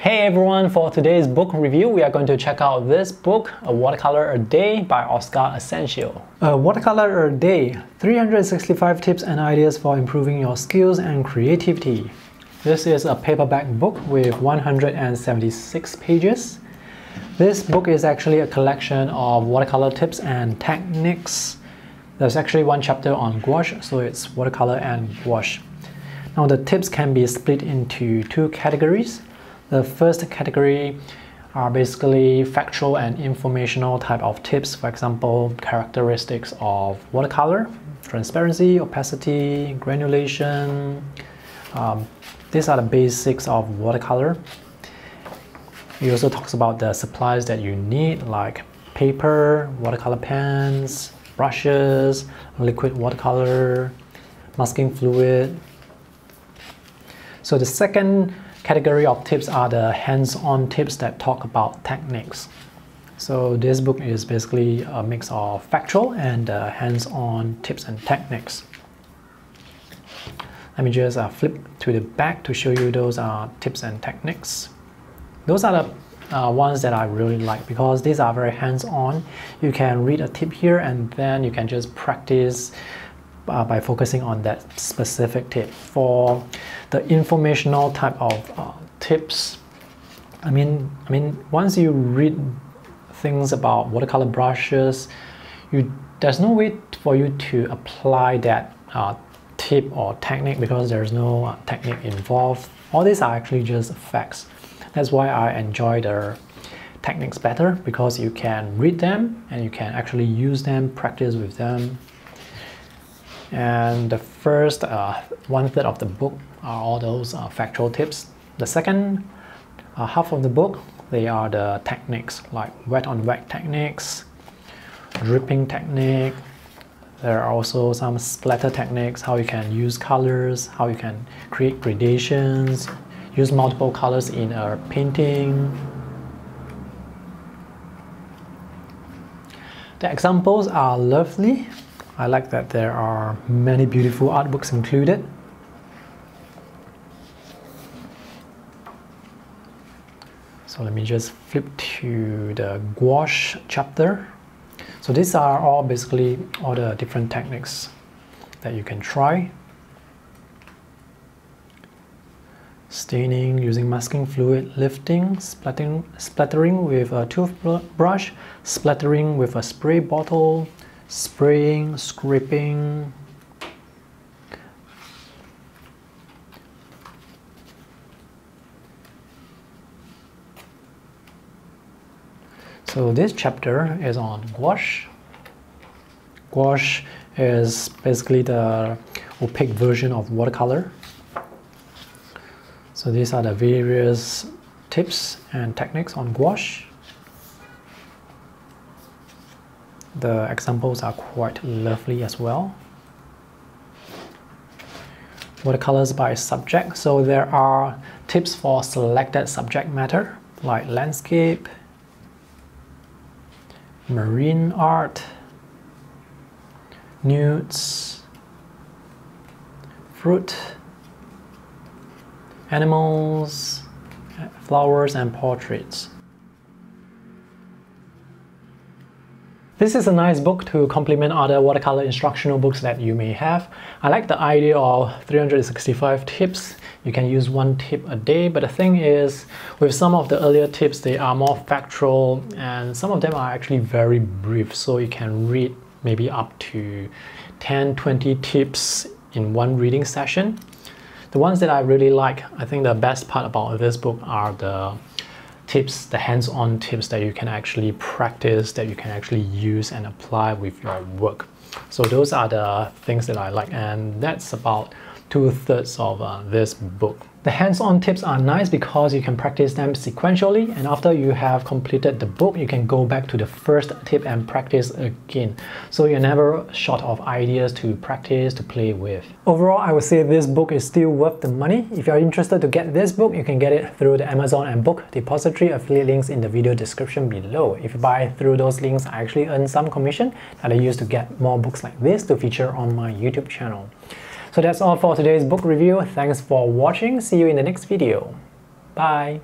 Hey everyone, for today's book review, we are going to check out this book, A Watercolor a Day by Asensio. A Watercolor a Day, 365 tips and ideas for improving your skills and creativity. This is a paperback book with 176 pages. This book is actually a collection of watercolor tips and techniques. There's actually one chapter on gouache, so it's watercolor and gouache. Now the tips can be split into two categories. The first category are basically factual and informational type of tips. For example, characteristics of watercolor, transparency, opacity, granulation. These are the basics of watercolor. He also talks about the supplies that you need, like paper, watercolor pens, brushes, liquid watercolor, masking fluid. So the second category of tips are the hands-on tips that talk about techniques. So this book is basically a mix of factual and hands-on tips and techniques. Let me just flip to the back to show you those tips and techniques. Those are the ones that I really like because these are very hands-on. You can read a tip here and then you can just practice by focusing on that specific tip. For the informational type of tips, I mean, once you read things about watercolor brushes, there's no way for you to apply that tip or technique because there's no technique involved. All these are actually just facts. That's why I enjoy the techniques better, because you can read them and you can actually use them, practice with them. And the first 1/3 of the book are all those factual tips. The second half of the book, they are the techniques, like wet on wet techniques, dripping technique. There are also some splatter techniques, how you can use colors, how you can create gradations, use multiple colors in a painting. The examples are lovely. I like that there are many beautiful artworks included. So let me just flip to the gouache chapter. So these are all basically all the different techniques that you can try. Staining using masking fluid, lifting, splattering with a toothbrush, splattering with a spray bottle, spraying, scraping. So this chapter is on gouache. Gouache is basically the opaque version of watercolor. So these are the various tips and techniques on gouache. The examples are quite lovely as well. Watercolors by subject. So there are tips for selected subject matter, like landscape, marine art, nudes, fruit, animals, flowers, and portraits. This is a nice book to complement other watercolor instructional books that you may have. I like the idea of 365 tips. You can use one tip a day, but the thing is, with some of the earlier tips, they are more factual and some of them are actually very brief, so you can read maybe up to 10-20 tips in one reading session. The ones that I really like, I think the best part about this book are the tips, the hands-on tips that you can actually practice, that you can actually use and apply with your work. So those are the things that I like, and that's about 2/3 of this book. The hands-on tips are nice because you can practice them sequentially, and after you have completed the book, you can go back to the first tip and practice again. So you're never short of ideas to practice, to play with. Overall, I would say this book is still worth the money. If you're interested to get this book, you can get it through the Amazon and Book Depository affiliate links in the video description below. If you buy through those links, I actually earn some commission that I use to get more books like this to feature on my YouTube channel. So that's all for today's book review. Thanks for watching. See you in the next video. Bye.